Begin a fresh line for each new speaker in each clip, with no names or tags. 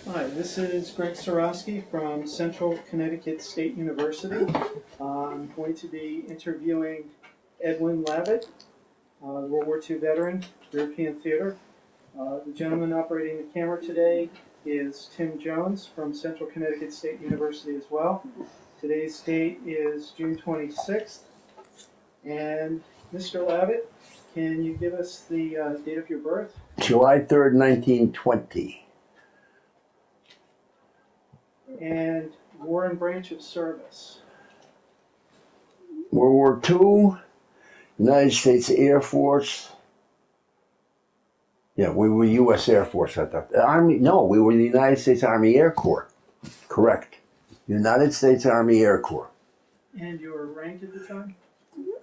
Hi, this is Greg Sorosky from Central Connecticut State University. I'm going to be interviewing Edwin Lavitt, World War II veteran, European theater. The gentleman operating the camera today is Tim Jones from Central Connecticut State University as well. Today's date is June 26th. And Mr. Lavitt, can you give us the date of your birth?
July 3rd, 1920.
And war and branch of service.
World War II, United States Air Force. Yeah, we were U.S. Air Force at that. Army? No, we were the United States Army Air Corps. Correct. United States Army Air Corps.
And your rank at the time?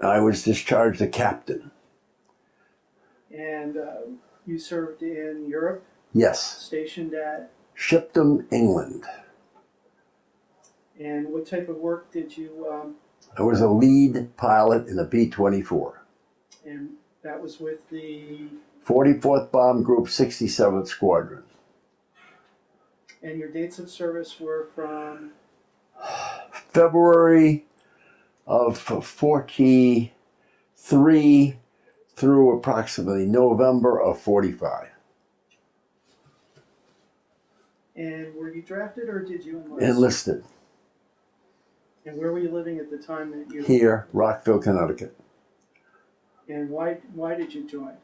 I was discharged a captain.
And you served in Europe?
Yes.
Stationed at?
Shipton, England.
And what type of work did you?
I was a lead pilot in a B-24.
And that was with the?
44th Bomb Group, 67th Squadron.
And your dates of service were from?
February of 43 through approximately November of 45.
And were you drafted or did you enlist?
Enlisted.
And where were you living at the time that you?
Here, Rockville, Connecticut.
And why did you join?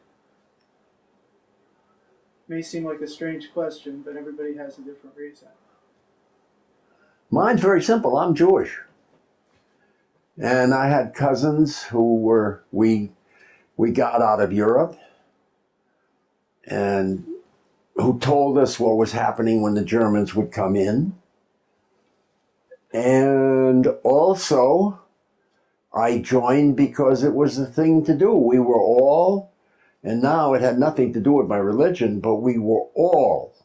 May seem like a strange question, but everybody has a different reason.
Mine's very simple. I'm Jewish. And I had cousins who were, we got out of Europe and who told us what was happening when the Germans would come in. And also, I joined because it was the thing to do. We were all, and now it had nothing to do with my religion, but we were all,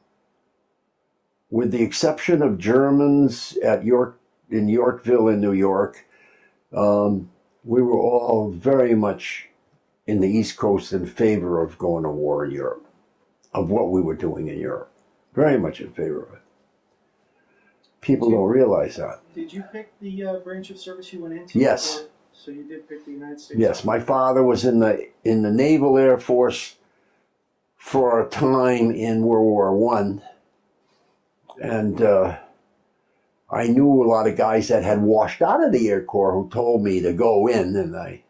with the exception of Germans in Yorkville in New York, we were all very much in the East Coast in favor of going to war in Europe, of what we were doing in Europe. Very much in favor of it. People don't realize that.
Did you pick the branch of service you went into?
Yes.
So you did pick the United States?
Yes, my father was in the Naval Air Force for a time in World War I. And I knew a lot of guys that had washed out of the Air Corps who told me to go in, and I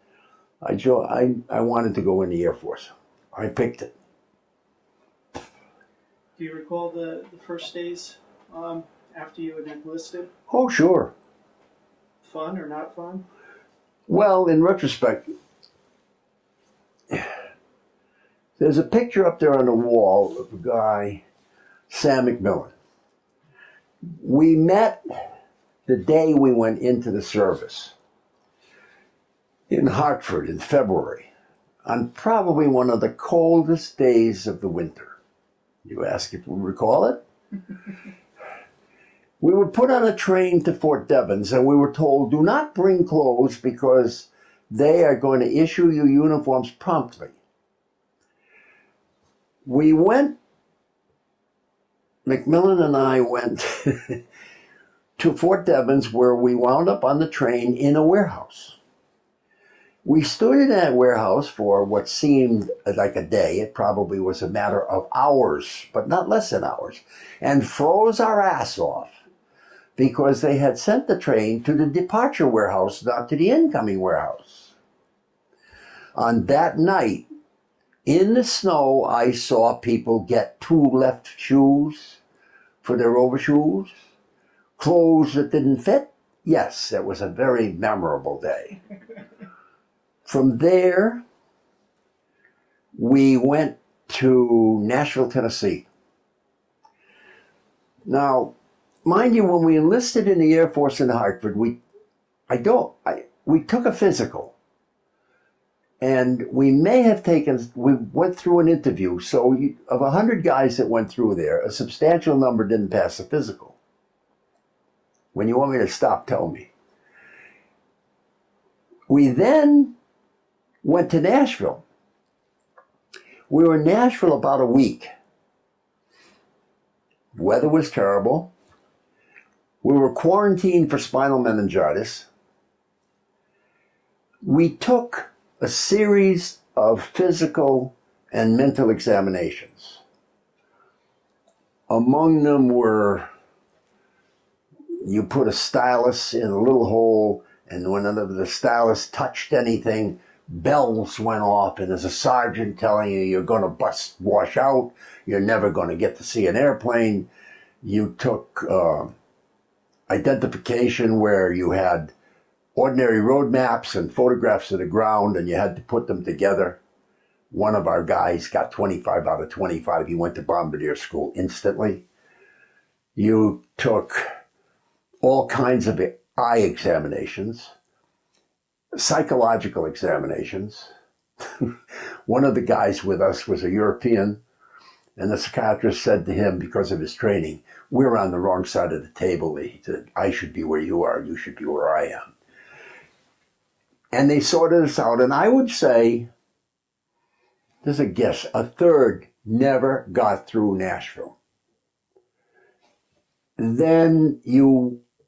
wanted to go in the Air Force. I picked it.
Do you recall the first days after you had enlisted?
Oh, sure.
Fun or not fun?
Well, in retrospect, there's a picture up there on the wall of a guy, Sam McMillan. We met the day we went into the service in Hartford in February, on probably one of the coldest days of the winter. You ask if we recall it? We were put on a train to Fort Devens, and we were told, do not bring clothes because they are going to issue you uniforms promptly. We went, McMillan and I went to Fort Devens, where we wound up on the train in a warehouse. We stood in that warehouse for what seemed like a day. It probably was a matter of hours, but not less than hours, and froze our ass off because they had sent the train to the departure warehouse, not to the incoming warehouse. On that night, in the snow, I saw people get 2 left shoes for their overshoes, clothes that didn't fit. Yes, it was a very memorable day. From there, we went to Nashville, Tennessee. Now, mind you, when we enlisted in the Air Force in Hartford, we took a physical. And we went through an interview. So of 100 guys that went through there, a substantial number didn't pass the physical. When you want me to stop, tell me. We then went to Nashville. We were in Nashville about a week. weather was terrible. We were quarantined for spinal meningitis. We took a series of physical and mental examinations. Among them were, you put a stylus in a little hole, and when the stylus touched anything, bells went off, and there's a sergeant telling you you're going to wash out, you're never going to get to see an airplane. You took identification where you had ordinary road maps and photographs of the ground, and you had to put them together. One of our guys got 25 out of 25. He went to bombardier school instantly. You took all kinds of eye examinations, psychological examinations. One of the guys with us was a European, and the psychiatrist said to him, because of his training, we're on the wrong side of the table. He said, I should be where you are, you should be where I am. And they sorted us out, and I would say, there's a guess, a third never got through Nashville. Then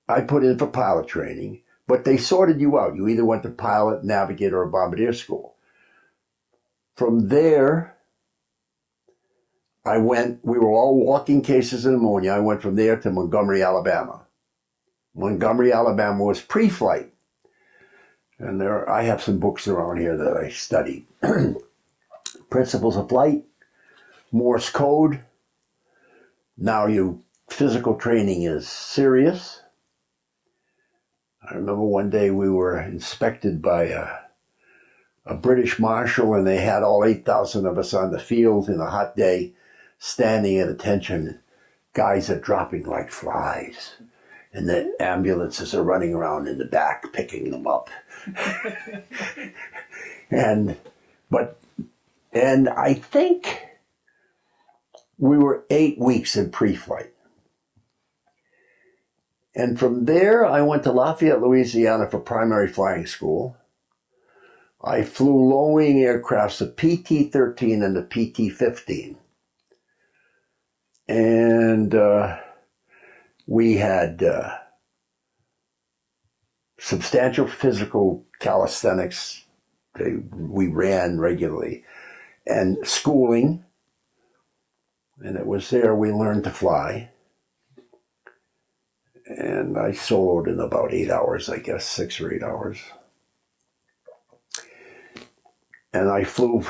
I put in for pilot training, but they sorted you out. You either went to pilot, navigator, or bombardier school. From there, we were all walking cases of pneumonia. I went from there to Montgomery, Alabama. Montgomery, Alabama was pre-flight. And I have some books around here that I studied. Principles of Flight, Morse Code. Now physical training is serious. I remember one day we were inspected by a British marshal, and they had all 8,000 of us on the field in a hot day, standing at attention. Guys are dropping like flies, and the ambulances are running around in the back picking them up. And I think we were 8 weeks in pre-flight. And from there, I went to Lafayette, Louisiana for primary flying school. I flew low-wing aircrafts, the PT-13 and the PT-15. And we had substantial physical calisthenics. We ran regularly. And schooling. And it was there we learned to fly. And I soloed in about 8 hours, I guess, 6 or 8 hours. And I flew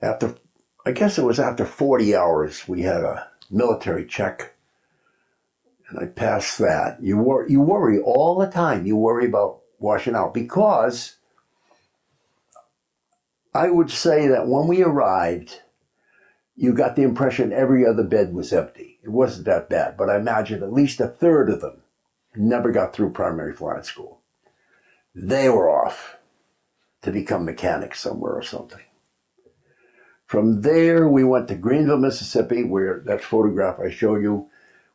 after 40 hours, we had a military check. And I passed that. You worry all the time. You worry about washing out, because I would say that when we arrived, you got the impression every other bed was empty. It wasn't that bad, but I imagine at least a third of them never got through primary flying school. They were off to become mechanics somewhere or something. From there, we went to Greenville, Mississippi, where that photograph I show you,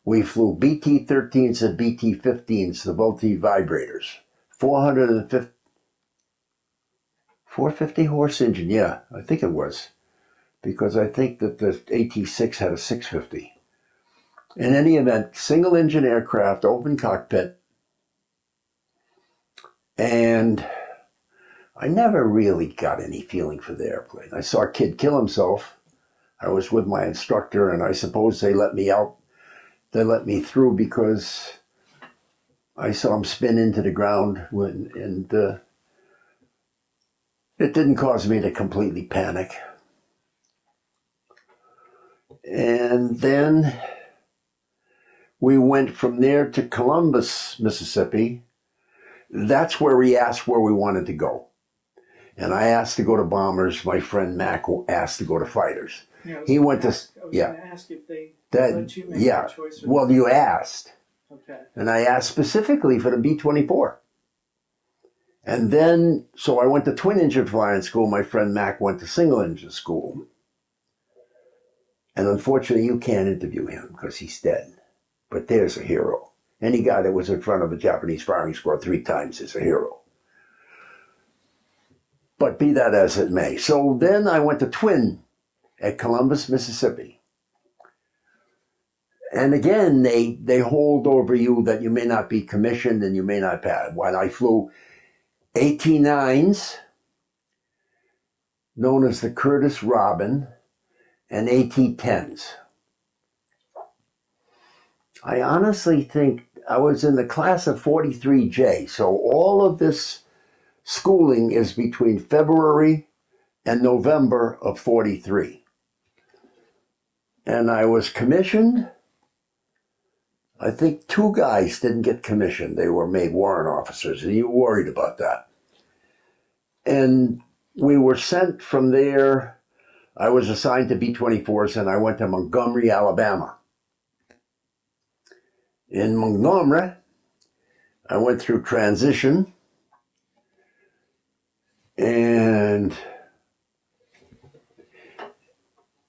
we flew BT-13s and BT-15s, the multi-vibrators. 450 horse engine, yeah, I think it was. Because I think that the AT-6 had a 650. In any event, single engine aircraft, open cockpit. And I never really got any feeling for the airplane. I saw a kid kill himself. I was with my instructor, and I suppose they let me out. They let me through because I saw him spin into the ground, and it didn't cause me to completely panic. And then we went from there to Columbus, Mississippi. That's where he asked where we wanted to go. And I asked to go to bombers. My friend Mac asked to go to fighters.
Yeah,
he went to,
yeah. I was going to ask if they let you make that choice.
Well, you asked.
Okay.
And I asked specifically for the B-24. And then, so I went to twin engine flying school. My friend Mac went to single engine school. And unfortunately, you can't interview him because he's dead. But there's a hero. Any guy that was in front of a Japanese firing squad 3 times is a hero. But be that as it may. So then I went to twin at Columbus, Mississippi. And again, they hold over you that you may not be commissioned and you may not pass. When I flew 18-9s, known as the Curtis Robin, and AT-10s. I honestly think I was in the class of 43J, so all of this schooling is between February and November of 43. And I was commissioned. I think 2 guys didn't get commissioned. They were made warrant officers, and you worried about that. And we were sent from there. I was assigned to B-24s, and I went to Montgomery, Alabama. In Montgomery, I went through transition, and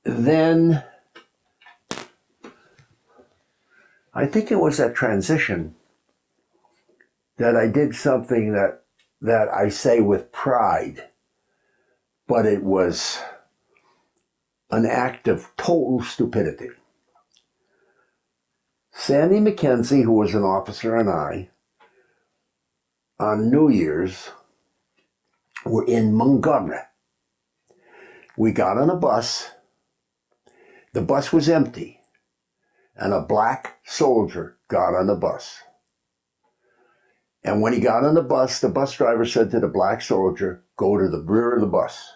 then I think it was at transition that I did something that I say with pride, but it was an act of total stupidity. Sandy McKenzie, who was an officer, and I, on New Year's, were in Montgomery. We got on a bus. The bus was empty, and a black soldier got on the bus. And when he got on the bus driver said to the black soldier, "Go to the rear of the bus."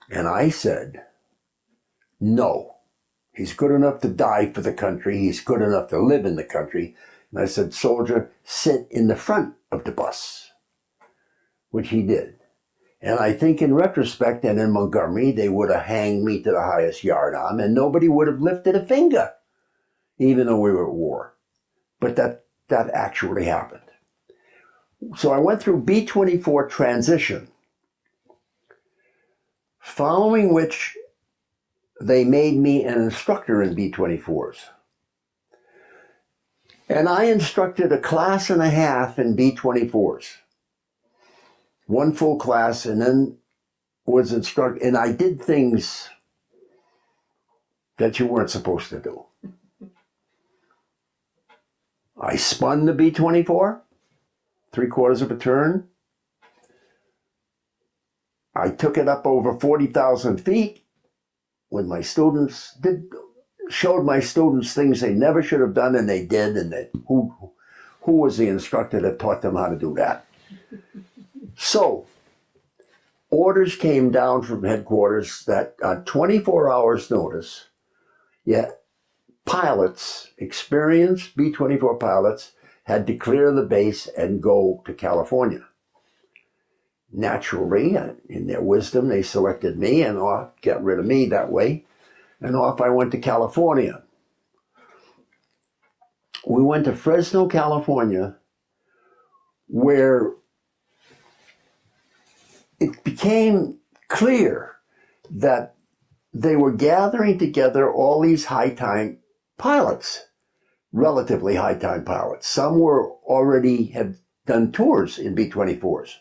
And I said, "No. He's good enough to die for the country. He's good enough to live in the country." And I said, "Soldier, sit in the front of the bus," which he did. And I think in retrospect and in Montgomery, they would have hanged me to the highest yardarm and nobody would have lifted a finger, even though we were at war. But that actually happened. So I went through B-24 transition, following which they made me an instructor in B-24s. And I instructed a class and a half in B-24s. 1 full class, and then was instructed, and I did things that you weren't supposed to do. I spun the B-24, 3/4 of a turn. I took it up over 40,000 feet with my students, showed my students things they never should have done, and they did, and who was the instructor that taught them how to do that? So, orders came down from headquarters that on 24 hours notice, pilots, experienced B-24 pilots, had to clear the base and go to California. Naturally, in their wisdom, they selected me and got rid of me that way. And off I went to California. We went to Fresno, California, where it became clear that they were gathering together all these high-time pilots, relatively high-time pilots. Some were already had done tours in B-24s.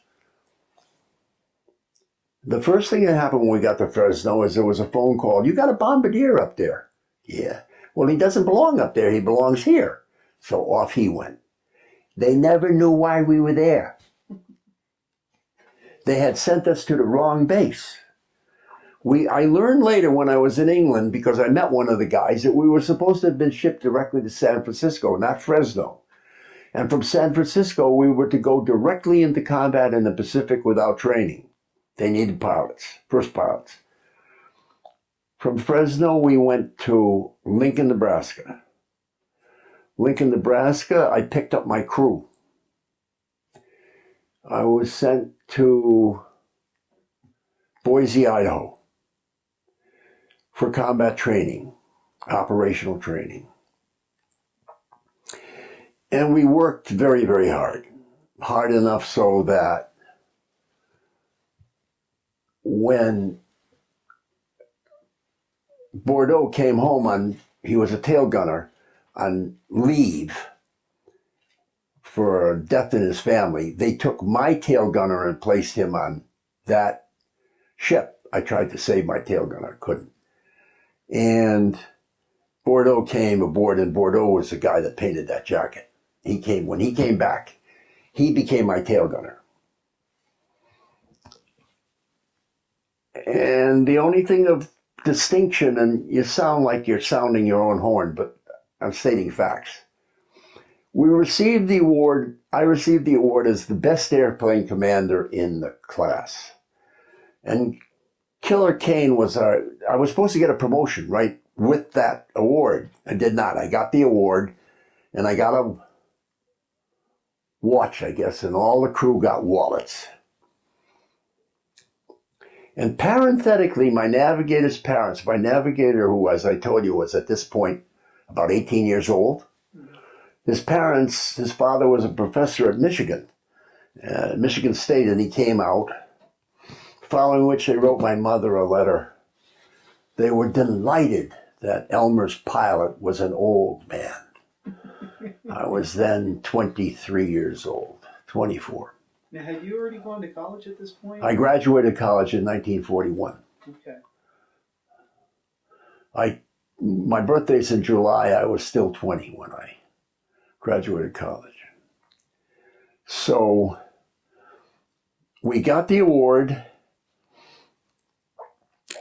The first thing that happened when we got to Fresno is there was a phone call. "You got a bombardier up there?" "Yeah." "Well, he doesn't belong up there. He belongs here." So off he went. They never knew why we were there. They had sent us to the wrong base. I learned later when I was in England, because I met one of the guys, that we were supposed to have been shipped directly to San Francisco, not Fresno. And from San Francisco, we were to go directly into combat in the Pacific without training. They needed pilots, first pilots. From Fresno, we went to Lincoln, Nebraska. Lincoln, Nebraska, I picked up my crew. I was sent to Boise, Idaho for combat training, operational training. And we worked very, very hard. Hard enough so that when Bordeaux came home he was a tail gunner on leave for a death in his family, they took my tail gunner and placed him on that ship. I tried to save my tail gunner, couldn't. And Bordeaux came aboard, and Bordeaux was the guy that painted that jacket. When he came back, he became my tail gunner. And the only thing of distinction, and you sound like you're sounding your own horn, but I'm stating facts. We received the award, I received the award as the best airplane commander in the class. And Killer Kane I was supposed to get a promotion right with that award. I did not. I got the award, and I got a watch, I guess, and all the crew got wallets. And parenthetically, my navigator's parents, my navigator, who, as I told you, was at this point about 18 years old, his father was a professor at Michigan State, and he came out, following which they wrote my mother a letter. They were delighted that Elmer's pilot was an old man. I was then 23 years old, 24.
Now, had you already gone to college at this point?
I graduated college in 1941.
Okay.
My birthday's in July. I was still 20 when I graduated college. So we got the award.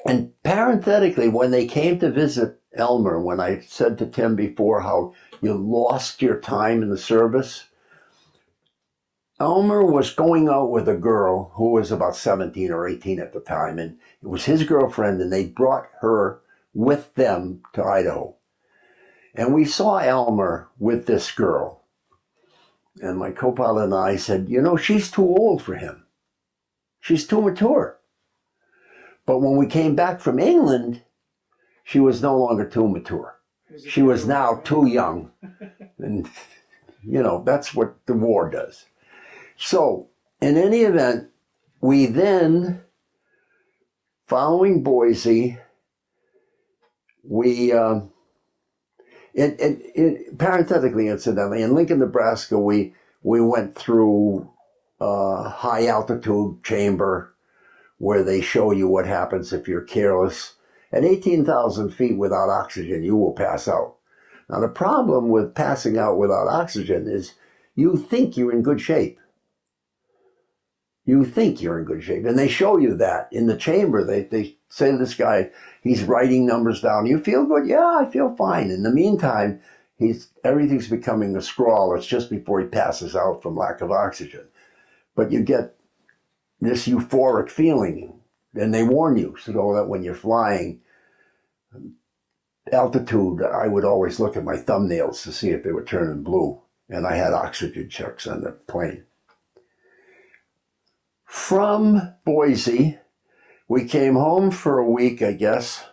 And parenthetically, when they came to visit Elmer, when I said to Tim before how you lost your time in the service, Elmer was going out with a girl who was about 17 or 18 at the time, and it was his girlfriend, and they brought her with them to Idaho. And we saw Elmer with this girl. And my co-pilot and I said, she's too old for him. She's too mature. But when we came back from England, she was no longer too mature. She was now too young. And, that's what the war does. So, in any event, we then, following Boise, we, parenthetically, incidentally, in Lincoln, Nebraska, we went through a high altitude chamber where they show you what happens if you're careless. At 18,000 feet without oxygen, you will pass out. Now, the problem with passing out without oxygen is you think you're in good shape. You think you're in good shape. And they show you that in the chamber. They say to this guy, he's writing numbers down. You feel good? Yeah, I feel fine. In the meantime, everything's becoming a scrawl. It's just before he passes out from lack of oxygen. But you get this euphoric feeling, and they warn you so that when you're flying altitude, I would always look at my thumbnails to see if they were turning blue, and I had oxygen checks on the plane. From Boise, we came home for a week, I guess.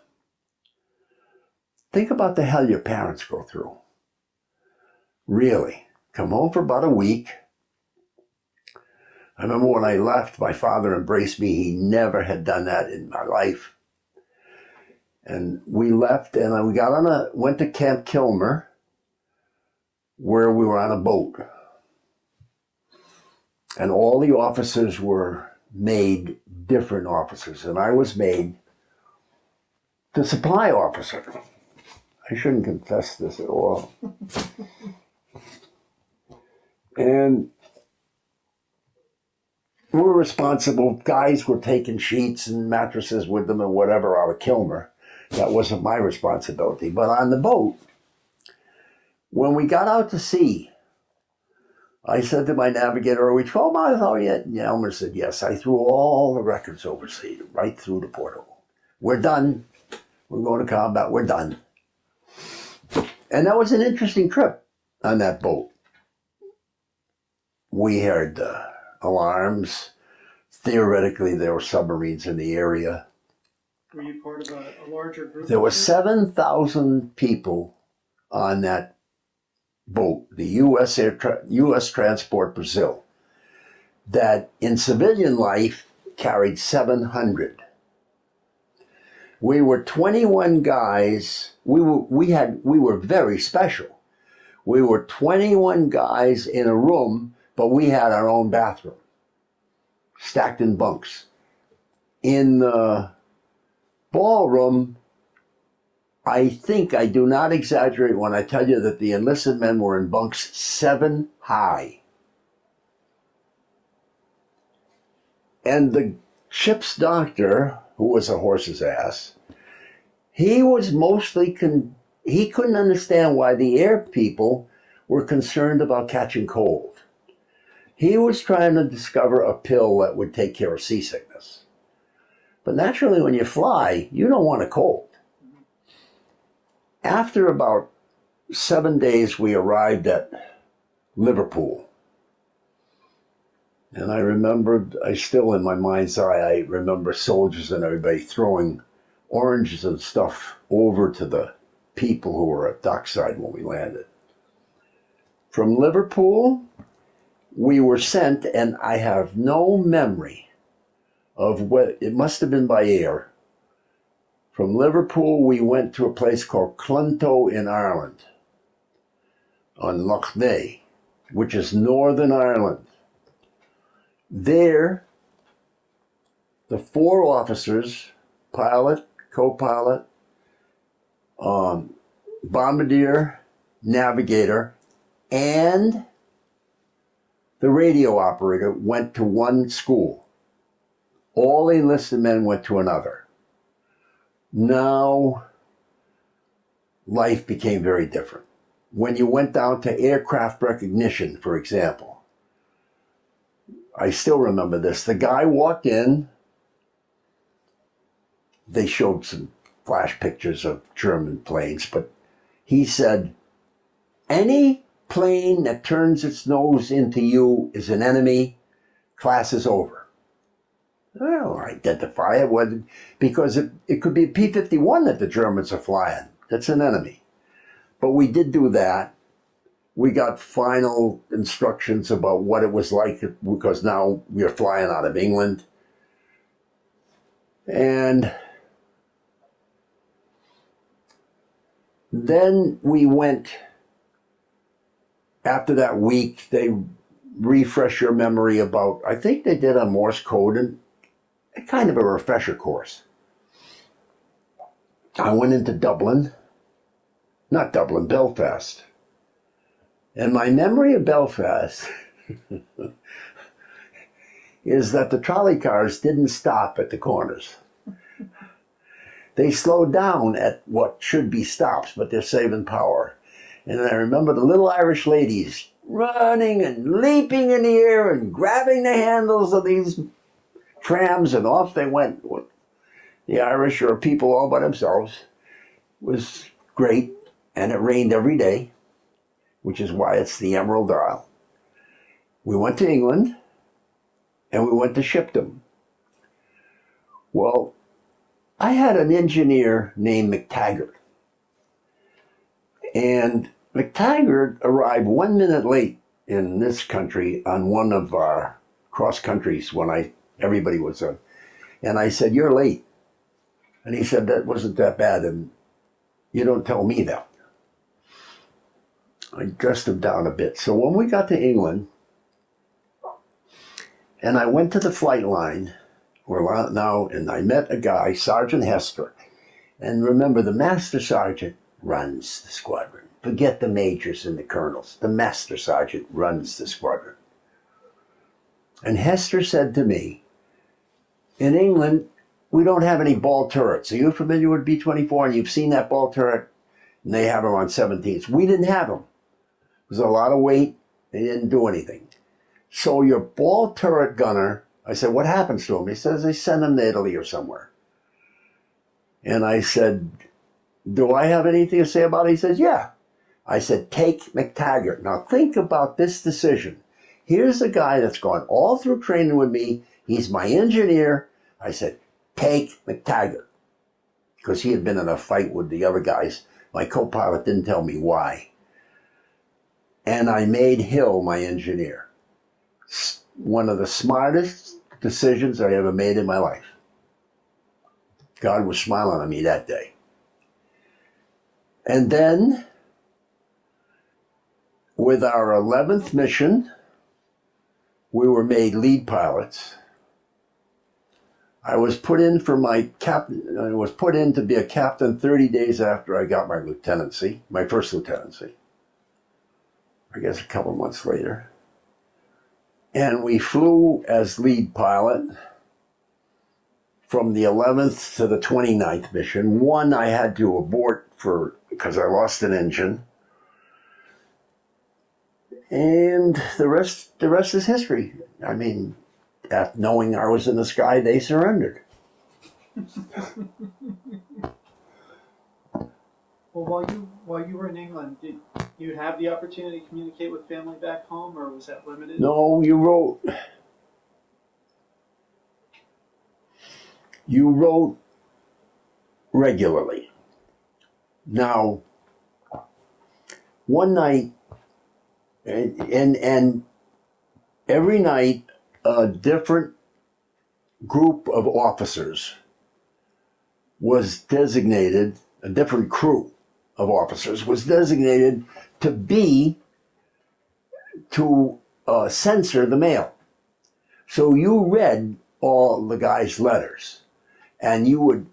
Think about the hell your parents go through. Really. Come home for about a week. I remember when I left, my father embraced me. He never had done that in my life. And we left, and we went to Camp Kilmer, where we were on a boat. And all the officers were made different officers, and I was made the supply officer. I shouldn't confess this at all. And we were responsible. Guys were taking sheets and mattresses with them and whatever out of Kilmer. That wasn't my responsibility. But on the boat, when we got out to sea, I said to my navigator, "Are we 12 miles out yet?" And Elmer said, "Yes." I threw all the records overseas, right through to Porto. We're done. We're going to combat. We're done. And that was an interesting trip on that boat. We heard alarms. Theoretically, there were submarines in the area.
Were you part of a larger group?
There were 7,000 people on that boat, the U.S. Transport Brazil, that in civilian life carried 700. We were 21 guys. We were very special. We were 21 guys in a room, but we had our own bathroom, stacked in bunks. In the ballroom, I think I do not exaggerate when I tell you that the enlisted men were in bunks 7 high. And the ship's doctor, who was a horse's ass, he was mostly, he couldn't understand why the air people were concerned about catching cold. He was trying to discover a pill that would take care of seasickness. But naturally, when you fly, you don't want a cold. After about 7 days, we arrived at Liverpool. And I remembered, I still in my mind's eye, I remember soldiers and everybody throwing oranges and stuff over to the people who were at dockside when we landed. From Liverpool, we were sent, and I have no memory of what, it must have been by air. From Liverpool, we went to a place called Clonto in Ireland, on Lough Neagh, which is Northern Ireland. There, the 4 officers, pilot, co-pilot, bombardier, navigator, and the radio operator went to one school. All the enlisted men went to another. Now, life became very different. When you went down to aircraft recognition, for example, I still remember this. The guy walked in. They showed some flash pictures of German planes, but he said, any plane that turns its nose into you is an enemy. Class is over. Well, identify it because it could be a P-51 that the Germans are flying. That's an enemy. But we did do that. We got final instructions about what it was like because now we are flying out of England. And then we went, after that week, they refresh your memory about, I think they did a Morse code and a kind of a refresher course. I went into Belfast. And my memory of Belfast is that the trolley cars didn't stop at the corners. They slowed down at what should be stops, but they're saving power. And I remember the little Irish ladies running and leaping in the air and grabbing the handles of these trams, and off they went. The Irish are people all by themselves. It was great, and it rained every day, which is why it's the Emerald Isle. We went to England, and we went to Shipton. Well, I had an engineer named McTaggart. And McTaggart arrived 1 minute late in this country on one of our cross countries when everybody was on. And I said, you're late. And he said, that wasn't that bad, and you don't tell me that. I dressed him down a bit. So when we got to England, and I went to the flight line, and I met a guy, Sergeant Hester. And remember, the Master Sergeant runs the squadron. Forget the majors and the colonels. The Master Sergeant runs the squadron. And Hester said to me, in England, we don't have any ball turrets. Are you familiar with B-24? And you've seen that ball turret? And they have them on 17s. We didn't have them. It was a lot of weight. They didn't do anything. So your ball turret gunner, I said, what happens to him? He says, they send him to Italy or somewhere. And I said, do I have anything to say about it? He says, yeah. I said, take McTaggart. Now think about this decision. Here's a guy that's gone all through training with me. He's my engineer. I said, take McTaggart. Because he had been in a fight with the other guys. My co-pilot didn't tell me why. And I made Hill my engineer. One of the smartest decisions I ever made in my life. God was smiling on me that day. And then, with our 11th mission, we were made lead pilots. I was put in for my captain. I was put in to be a captain 30 days after I got my lieutenancy, my first lieutenancy. I guess a couple months later. And we flew as lead pilot from the 11th to the 29th mission. One I had to abort because I lost an engine. And the rest is history. I mean, after knowing I was in the sky, they surrendered.
Well, while you were in England, did you have the opportunity to communicate with family back home, or was that limited?
No, you wrote regularly. Now, one night, and every night, a different group of officers was designated, a different crew of officers was designated to censor the mail. So you read all the guys' letters, and you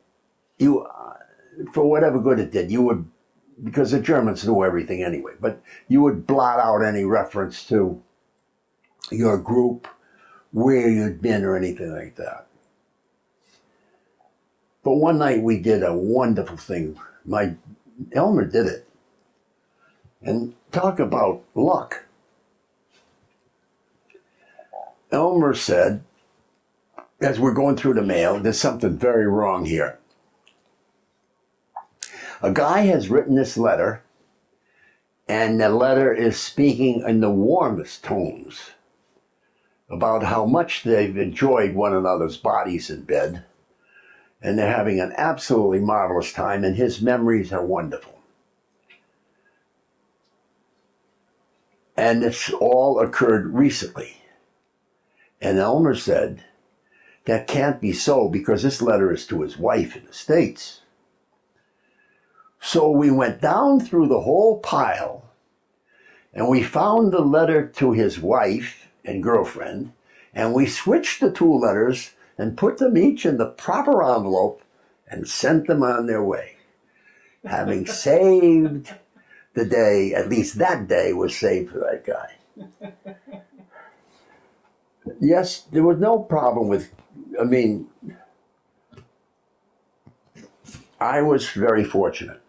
for whatever good it did, because the Germans knew everything anyway, but you would blot out any reference to your group, where you'd been or anything like that. But one night we did a wonderful thing. Elmer did it. And talk about luck. Elmer said, as we're going through the mail, there's something very wrong here. A guy has written this letter, and the letter is speaking in the warmest tones about how much they've enjoyed one another's bodies in bed, and they're having an absolutely marvelous time, and his memories are wonderful. And it's all occurred recently. And Elmer said, that can't be so, because this letter is to his wife in the States. So we went down through the whole pile, and we found the letter to his wife and girlfriend, and we switched the two letters and put them each in the proper envelope and sent them on their way. Having saved the day, at least that day was saved for that guy. Yes, there was no problem I was very fortunate.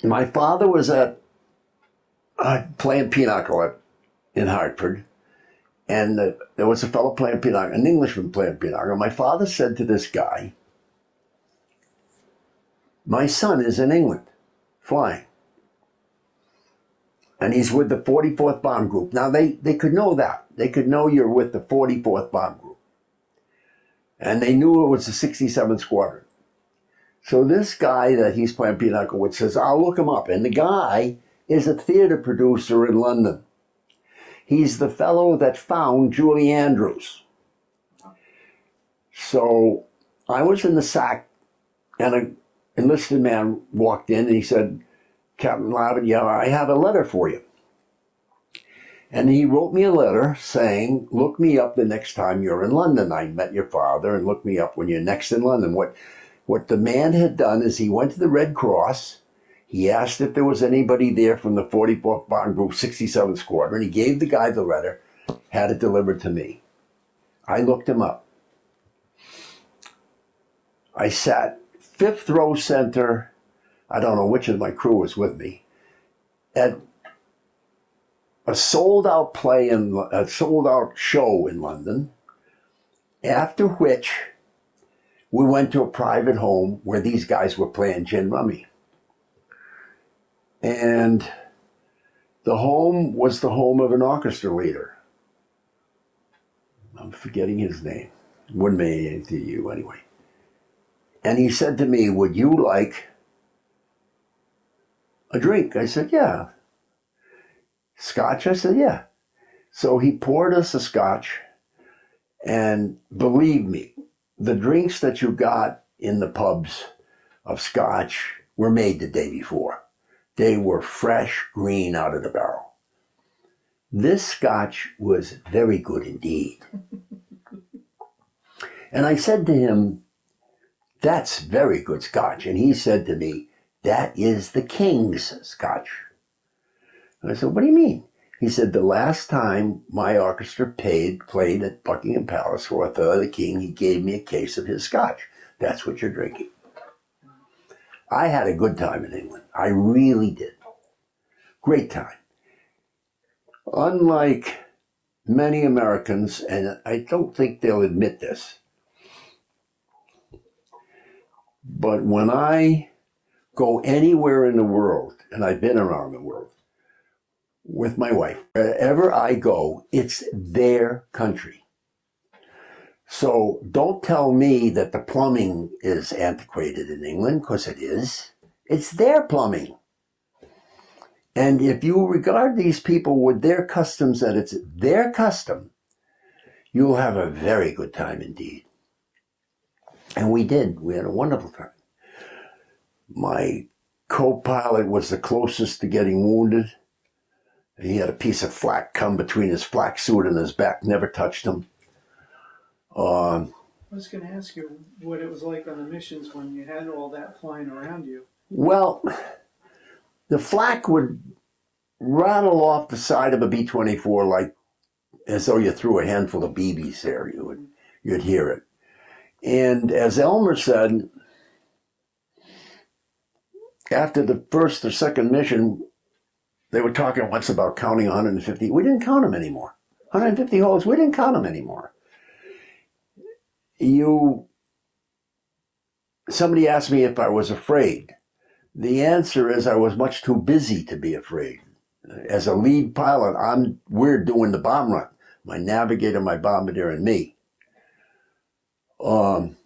My father was playing pinochle in Hartford, and there was a fellow playing pinochle, an Englishman playing pinochle. My father said to this guy, my son is in England, flying. And he's with the 44th Bomb Group. Now, they could know that. They could know you're with the 44th Bomb Group. And they knew it was the 67th Squadron. So this guy that he's playing pinochle with says, I'll look him up. And the guy is a theater producer in London. He's the fellow that found Julie Andrews. So I was in the sack, and an enlisted man walked in, and he said, Captain Lavitt, yeah, I have a letter for you. And he wrote me a letter saying, look me up the next time you're in London. I met your father, and look me up when you're next in London. What the man had done is he went to the Red Cross. He asked if there was anybody there from the 44th Bomb Group, 67th Squadron. He gave the guy the letter, had it delivered to me. I looked him up. I sat fifth row center. I don't know which of my crew was with me, at a sold-out play, a sold-out show in London, after which we went to a private home where these guys were playing gin rummy. And the home was the home of an orchestra leader. I'm forgetting his name. Wouldn't mean anything to you anyway. And he said to me, would you like a drink? I said, yeah. Scotch? I said, yeah. So he poured us a scotch, and believe me, the drinks that you got in the pubs of scotch were made the day before. They were fresh, green, out of the barrel. This scotch was very good indeed. And I said to him, that's very good scotch. And he said to me, that is the king's scotch. And I said, what do you mean? He said, the last time my orchestra played at Buckingham Palace for Arthur the King, he gave me a case of his scotch. That's what you're drinking. I had a good time in England. I really did. Great time. Unlike many Americans, and I don't think they'll admit this, but when I go anywhere in the world, and I've been around the world with my wife, wherever I go, it's their country. So don't tell me that the plumbing is antiquated in England, because it is. It's their plumbing. And if you regard these people with their customs, that it's their custom, you'll have a very good time indeed. And we did. We had a wonderful time. My co-pilot was the closest to getting wounded. He had a piece of flak come between his flak suit and his back, never touched him.
I was going to ask you what it was like on the missions when you had all that flying around you.
Well, the flak would rattle off the side of a B-24 like as though you threw a handful of BBs there. You'd hear it. And as Elmer said, after the first or second mission, they were talking once about counting 150. We didn't count them anymore. 150 holes, we didn't count them anymore. Somebody asked me if I was afraid. The answer is I was much too busy to be afraid. As a lead pilot, we're doing the bomb run. My navigator, my bombardier, and me. In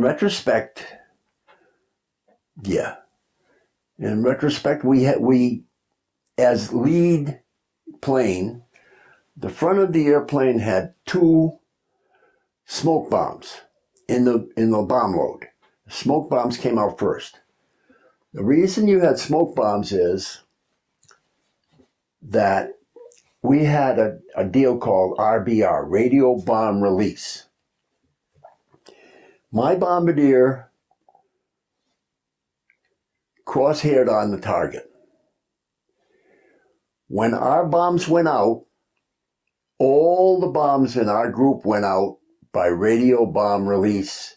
retrospect, we as lead plane, the front of the airplane had 2 smoke bombs in the bomb load. The smoke bombs came out first. The reason you had smoke bombs is that we had a deal called RBR, radio bomb release. My bombardier crosshaired on the target. When our bombs went out, all the bombs in our group went out by radio bomb release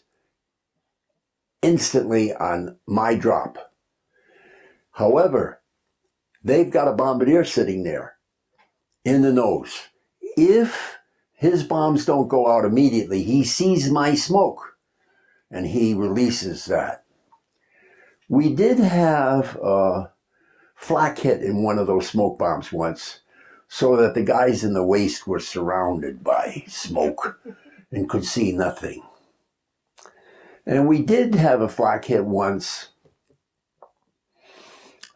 instantly on my drop. However, they've got a bombardier sitting there in the nose. If his bombs don't go out immediately, he sees my smoke and he releases that. We did have a flak hit in one of those smoke bombs once, so that the guys in the waist were surrounded by smoke and could see nothing. And we did have a flak hit once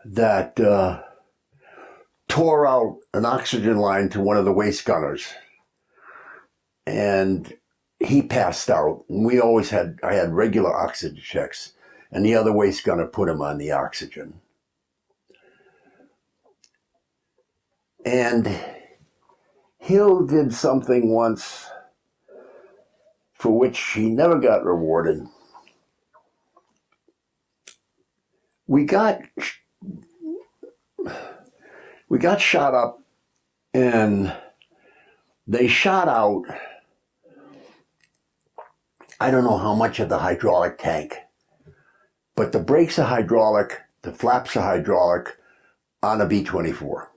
that tore out an oxygen line to one of the waist gunners. And he passed out. And I had regular oxygen checks. And the other waist gunner put him on the oxygen. And Hill did something once for which he never got rewarded. We got shot up, and they shot out, I don't know how much of the hydraulic tank, but the brakes are hydraulic, the flaps are hydraulic on a B-24.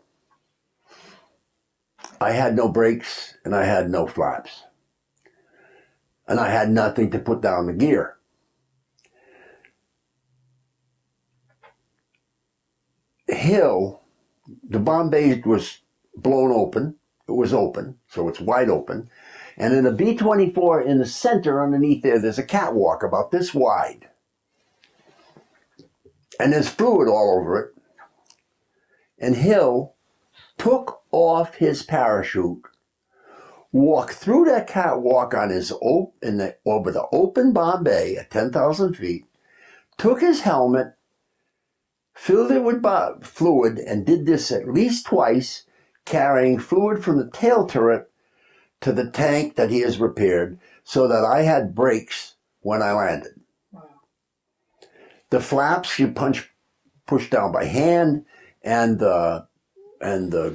I had no brakes and I had no flaps. And I had nothing to put down the gear. Hill, the bomb bay was blown open. It was open, so it's wide open. And in a B-24 in the center underneath there's a catwalk about this wide. And there's fluid all over it. And Hill took off his parachute, walked through that catwalk on his over the open bomb bay at 10,000 feet, took his helmet, filled it with fluid, and did this at least twice, carrying fluid from the tail turret to the tank that he has repaired, so that I had brakes when I landed.
Wow.
The flaps you push down by hand, and the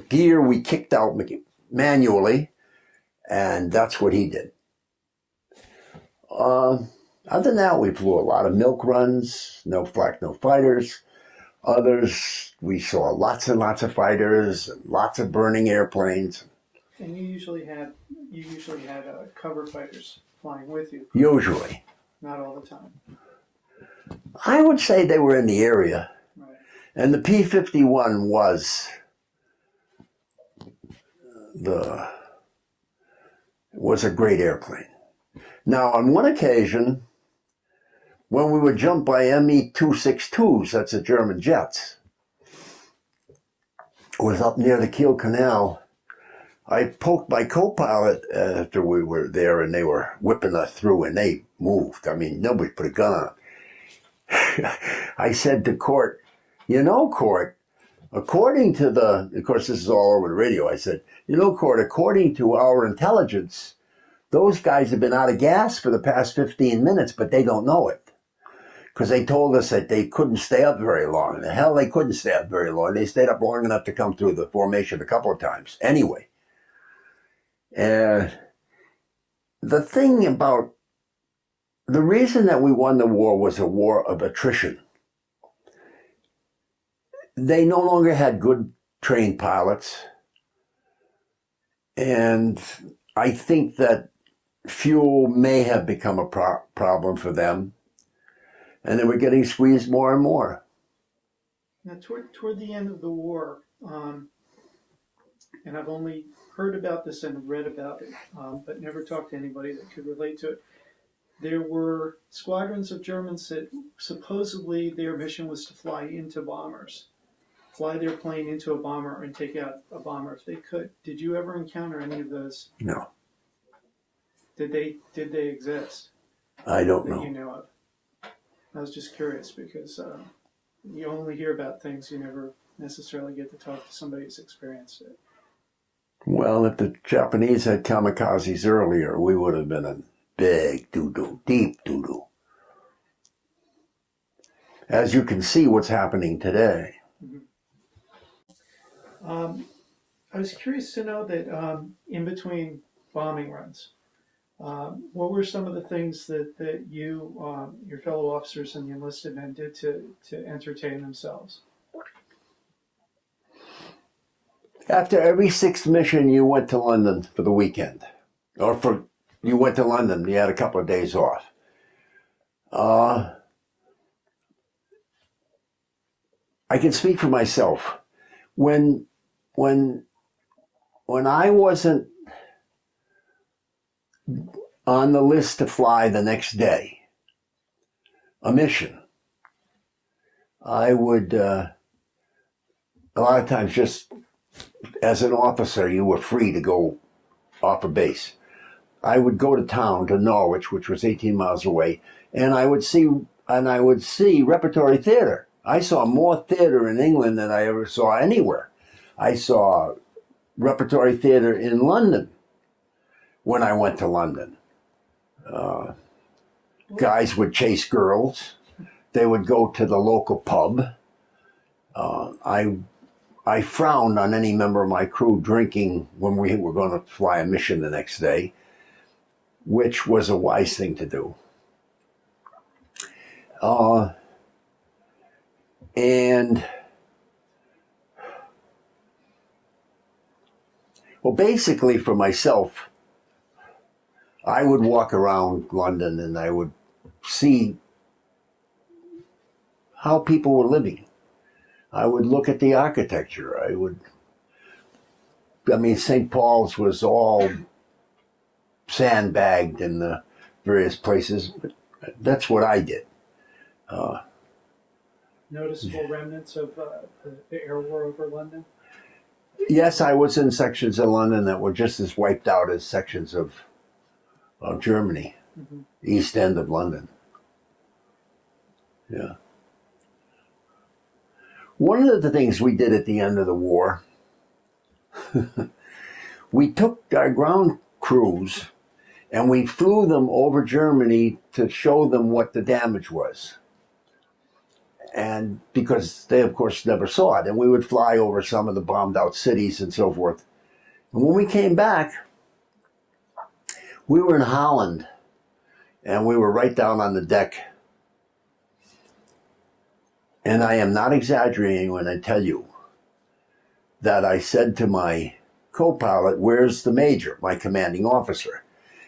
gear we kicked out manually, and that's what he did. Other than that, we flew a lot of milk runs, no flak, no fighters. Others, we saw lots and lots of fighters, and lots of burning airplanes.
And you usually had cover fighters flying with you.
Usually.
Not all the time.
I would say they were in the area.
Right.
And the P-51 was a great airplane. Now, on one occasion, when we were jumped by Me-262s, that's the German jets, it was up near the Kiel Canal. I poked my co-pilot after we were there, and they were whipping us through, and they moved. I mean, nobody put a gun on them. I said to Court, Court, according to of course this is all over the radio, I said, Court, according to our intelligence, those guys have been out of gas for the past 15 minutes, but they don't know it. Because they told us that they couldn't stay up very long. The hell, they couldn't stay up very long. They stayed up long enough to come through the formation a couple of times. Anyway. And the thing about the reason that we won the war was a war of attrition. They no longer had good trained pilots. And I think that fuel may have become a problem for them. And they were getting squeezed more and more.
Now, toward the end of the war, and I've only heard about this and read about it, but never talked to anybody that could relate to it. There were squadrons of Germans that supposedly their mission was to fly into bombers, fly their plane into a bomber and take out a bomber if they could. Did you ever encounter any of those?
No.
Did they exist?
I don't
that
know.
You know of? I was just curious because you only hear about things, you never necessarily get to talk to somebody who's experienced it.
Well, if the Japanese had kamikazes earlier, we would have been in big doo-doo, deep doo-doo. As you can see what's happening today.
Mm-hmm. I was curious to know that in between bombing runs, what were some of the things that you, your fellow officers and the enlisted men did to entertain themselves?
After every 6th mission, you went to London for the weekend. You went to London, you had a couple of days off. I can speak for myself. When I wasn't on the list to fly the next day, a mission, I would, a lot of times just as an officer, you were free to go off a base. I would go to town, to Norwich, which was 18 miles away, and I would see repertory theater. I saw more theater in England than I ever saw anywhere. I saw repertory theater in London when I went to London. Guys would chase girls. They would go to the local pub. I frowned on any member of my crew drinking when we were going to fly a mission the next day, which was a wise thing to do. Well, basically for myself, I would walk around London and I would see how people were living. I would look at the architecture. St. Paul's was all sandbagged in the various places, but that's what I did.
Noticeable remnants of the air war over London?
Yes, I was in sections of London that were just as wiped out as sections of Germany, mm-hmm. East End of London. Yeah. One of the things we did at the end of the war, we took our ground crews and we flew them over Germany to show them what the damage was. And because they, of course, never saw it. And we would fly over some of the bombed out cities and so forth. And when we came back, we were in Holland and we were right down on the deck. And I am not exaggerating when I tell you that I said to my co-pilot, "Where's the major, my commanding officer?"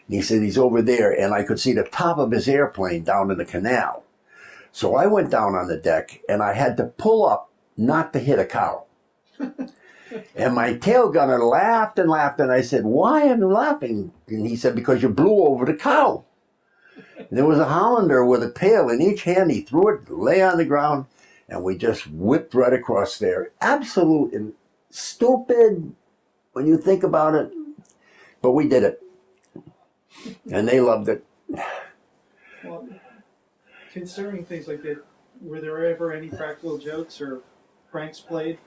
And he said, "He's over there." And I could see the top of his airplane down in the canal. So I went down on the deck and I had to pull up not to hit a cow. And my tail gunner laughed and laughed. And I said, "Why am you laughing?" And he said, "Because you blew over the cow." And there was a Hollander with a pail in each hand. He threw it, lay on the ground, and we just whipped right across there. Absolute and stupid when you think about it. But we did it. And they loved it.
Well, concerning things like that, were there ever any practical jokes or pranks played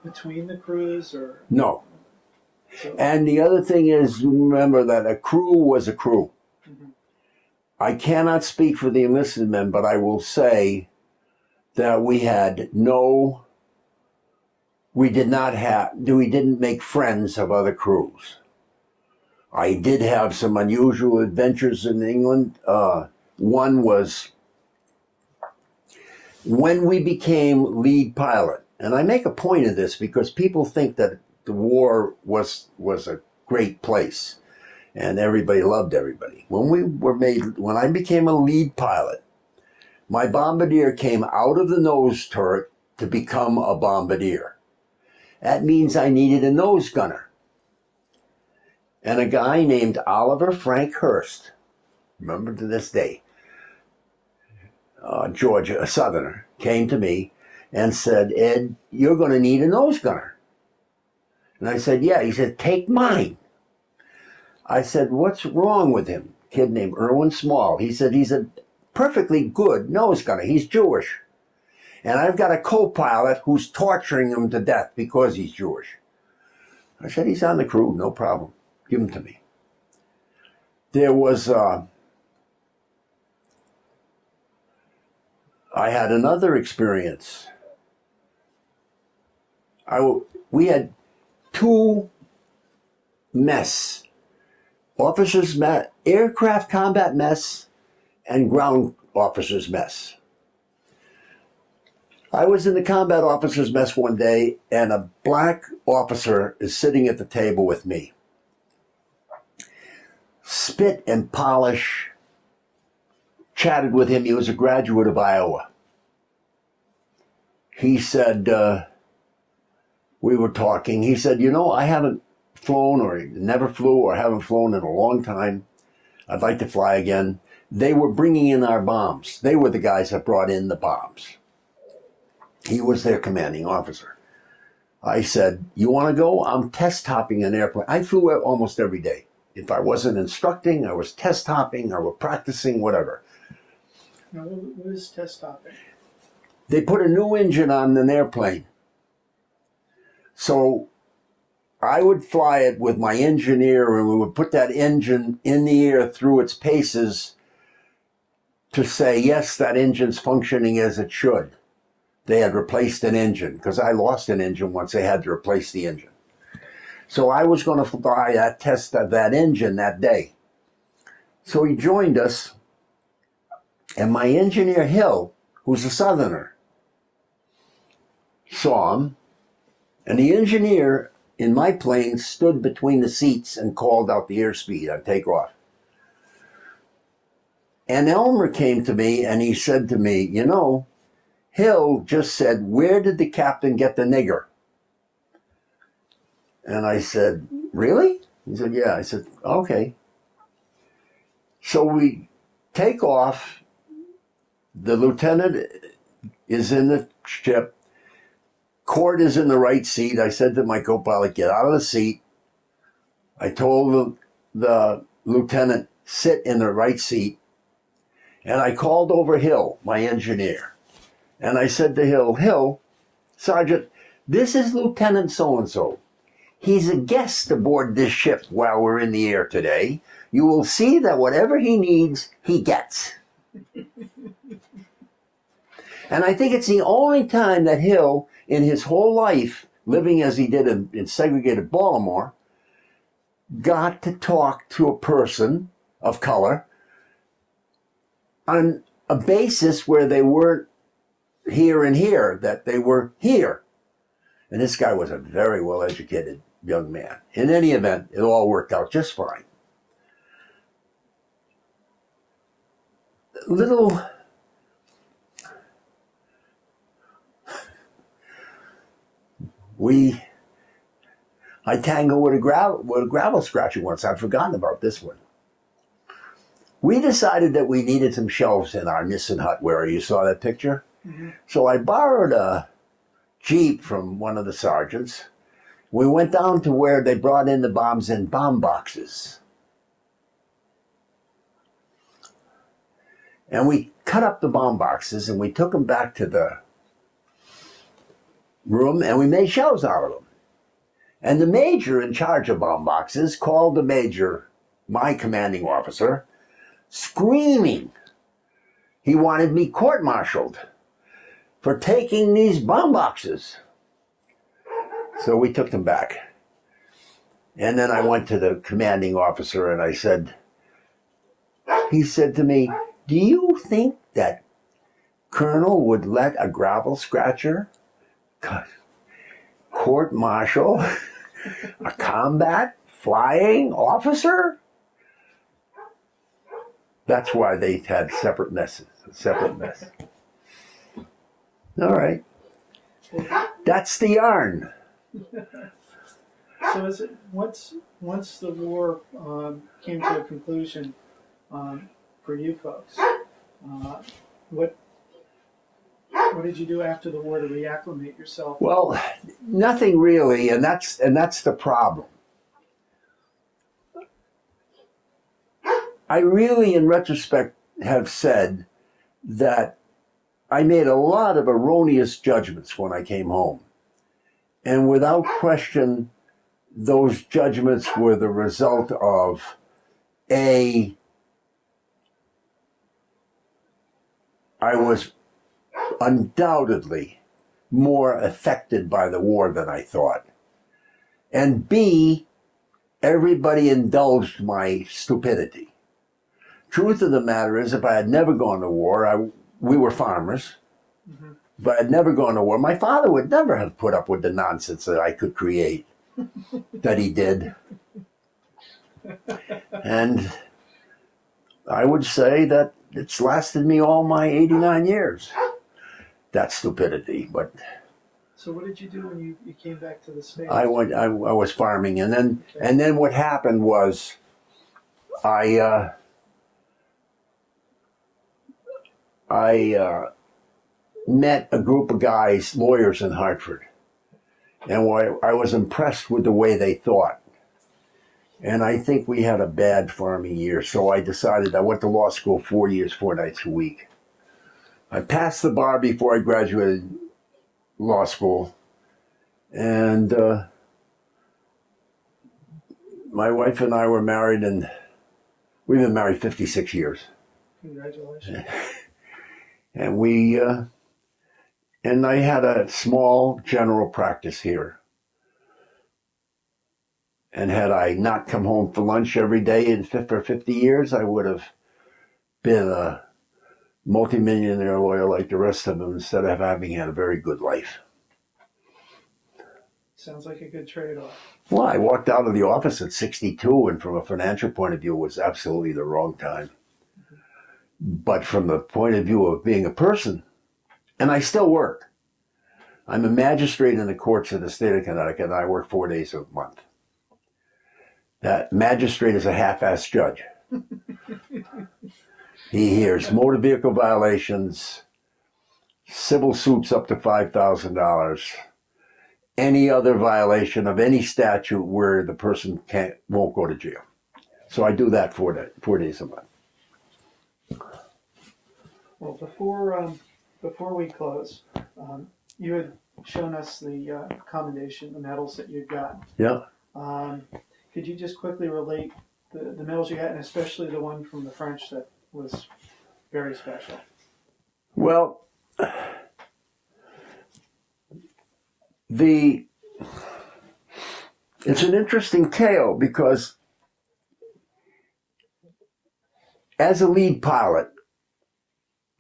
between the crews? Or
No.
so?
And the other thing is, remember that a crew was a crew.
Mhm.
I cannot speak for the enlisted men, but I will say that we didn't make friends of other crews. I did have some unusual adventures in England. One was when we became lead pilot. And I make a point of this because people think that the war was a great place and everybody loved everybody. When I became a lead pilot, my bombardier came out of the nose turret to become a bombardier. That means I needed a nose gunner. And a guy named Oliver Frank Hurst, remember to this day, Georgia, a Southerner, came to me and said, "Ed, you're going to need a nose gunner." And I said, "Yeah." He said, "Take mine." I said, "What's wrong with him?" Kid named Edwin Small. He said, "He's a perfectly good nose gunner. He's Jewish. And I've got a co-pilot who's torturing him to death because he's Jewish." I said, "He's on the crew, no problem. Give him to me." There was, I had another experience. We had two mess, officers' mess, aircraft combat mess, and ground officers' mess. I was in the combat officers' mess one day, and a black officer is sitting at the table with me. Spit and polish, chatted with him. He was a graduate of Iowa. He said, we were talking. He said, "I haven't flown or never flew or haven't flown in a long time. I'd like to fly again." They were bringing in our bombs. They were the guys that brought in the bombs. He was their commanding officer. I said, "You want to go?" I'm test hopping an airplane. I flew almost every day. If I wasn't instructing, I was test hopping, I was practicing, whatever.
Now, what is test hopping?
They put a new engine on an airplane. So I would fly it with my engineer, and we would put that engine in the air through its paces to say, yes, that engine's functioning as it should. They had replaced an engine, because I lost an engine once. They had to replace the engine. So I was going to fly that test of that engine that day. So he joined us, and my engineer, Hill, who's a Southerner, saw him, and the engineer in my plane stood between the seats and called out the airspeed on takeoff. And Elmer came to me, and he said to me, Hill just said, "Where did the captain get the nigger?" And I said, "Really?" He said, "Yeah." I said, "Okay." So we take off. The lieutenant is in the ship. Court is in the right seat. I said to my co-pilot, "Get out of the seat." I told the lieutenant, "Sit in the right seat." And I called over Hill, my engineer. And I said to Hill, Sergeant, this is Lieutenant so-and-so. He's a guest aboard this ship while we're in the air today. You will see that whatever he needs, he gets. And I think it's the only time that Hill, in his whole life, living as he did in segregated Baltimore, got to talk to a person of color on a basis where they weren't here and here, that they were here. And this guy was a very well-educated young man. In any event, it all worked out just fine. I tangled with a gravel scratcher once. I've forgotten about this one. We decided that we needed some shelves in our Nissen hut where you saw that picture. Mm-hmm. So I borrowed a Jeep from one of the sergeants. We went down to where they brought in the bombs in bomb boxes. And we cut up the bomb boxes and we took them back to the room and we made shelves out of them. And the major in charge of bomb boxes called the major, my commanding officer, screaming. He wanted me court-martialed for taking these bomb boxes. So we took them back. And then I went to the commanding officer and I said, he said to me, do you think that Colonel would let a gravel scratcher court-martial a combat flying officer? That's why they had separate messes. Separate mess. All right. That's the yarn.
So is it once the war came to a conclusion for you folks, what did you do after the war to reacclimate yourself?
Well, nothing really, and that's the problem. I really, in retrospect, have said that I made a lot of erroneous judgments when I came home. And without question, those judgments were the result of I was undoubtedly more affected by the war than I thought. And B, everybody indulged my stupidity. Truth of the matter is, if I had never gone to war, we were farmers. Mm-hmm. If I had never gone to war, my father would never have put up with the nonsense that I could create, that he did. And I would say that it's lasted me all my 89 years, that stupidity. But
so what did you do when you came back to the States?
I was farming, and then what happened was I met a group of guys, lawyers in Hartford, and I was impressed with the way they thought. And I think we had a bad farming year, so I decided I went to law school 4 years, 4 nights a week. I passed the bar before I graduated law school, and my wife and I were married, and we've been married 56 years.
Congratulations.
And and I had a small general practice here. And had I not come home for lunch every day for 50 years, I would have been a multimillionaire lawyer like the rest of them instead of having had a very good life.
Sounds like a good trade-off.
Well, I walked out of the office at 62, and from a financial point of view, it was absolutely the wrong time. But from the point of view of being a person, and I still work. I'm a magistrate in the courts of the state of Connecticut, and I work 4 days a month. That magistrate is a half-assed judge. He hears motor vehicle violations, civil suits up to $5,000, any other violation of any statute where the person won't go to jail. So I do that 4 days a month.
Well, before we close, you had shown us the commendation, the medals that you've got.
Yeah.
Could you just quickly relate the medals you got, and especially the one from the French that was very special?
Well, it's an interesting tale because as a lead pilot,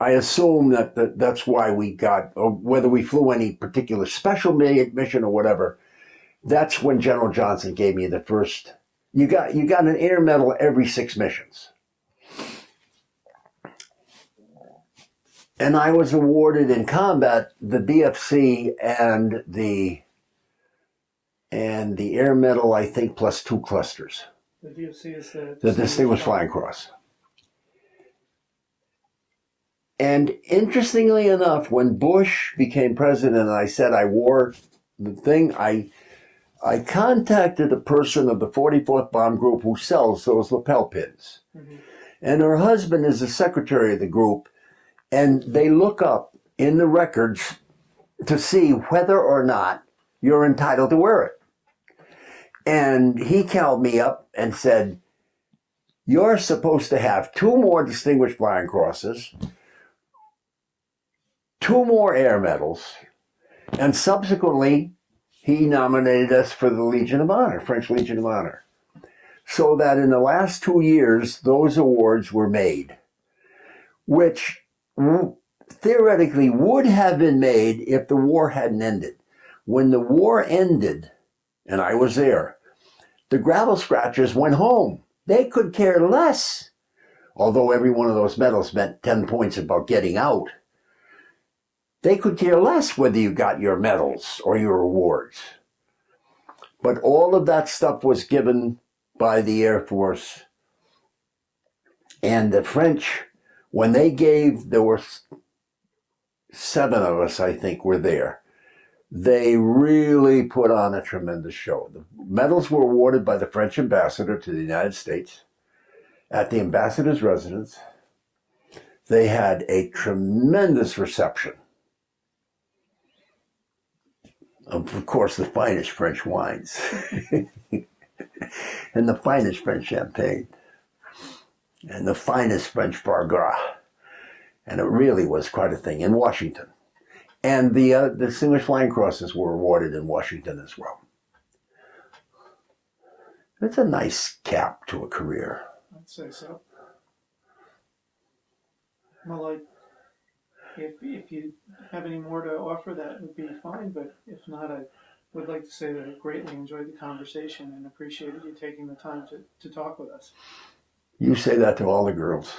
I assume that's why we got, or whether we flew any particular special mission or whatever, that's when General Johnson gave me the first, you got an air medal every 6 missions. And I was awarded in combat the DFC and the Air Medal, I think, plus 2 clusters.
The DFC is
the Distinguished Flying Cross. And interestingly enough, when Bush became president and I said I wore the thing, I contacted a person of the 44th Bomb Group who sells those lapel pins. Mm-hmm. And her husband is the secretary of the group. And they look up in the records to see whether or not you're entitled to wear it. And he called me up and said, you're supposed to have 2 more Distinguished Flying Crosses, 2 more Air Medals, and subsequently he nominated us for the Legion of Honor, French Legion of Honor. So that in the last 2 years, those awards were made, which theoretically would have been made if the war hadn't ended. When the war ended, and I was there, the gravel scratchers went home. They could care less. Although every one of those medals meant 10 points about getting out, they could care less whether you got your medals or your awards. But all of that stuff was given by the Air Force. And the French, when they gave, there were 7 of us, I think, were there. They really put on a tremendous show. The medals were awarded by the French ambassador to the United States at the ambassador's residence. They had a tremendous reception. Of course, the finest French wines and the finest French champagne and the finest French foie gras. And it really was quite a thing in Washington. And the Distinguished Flying Crosses were awarded in Washington as well. It's a nice cap to a career.
I'd say so. Well, if you have any more to offer, that would be fine. But if not, I would like to say that I greatly enjoyed the conversation and appreciated you taking the time to talk with us.
You say that to all the girls.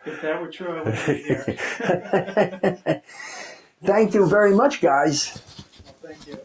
If that were true, I wouldn't be here.
Thank you very much, guys.
Well, thank you.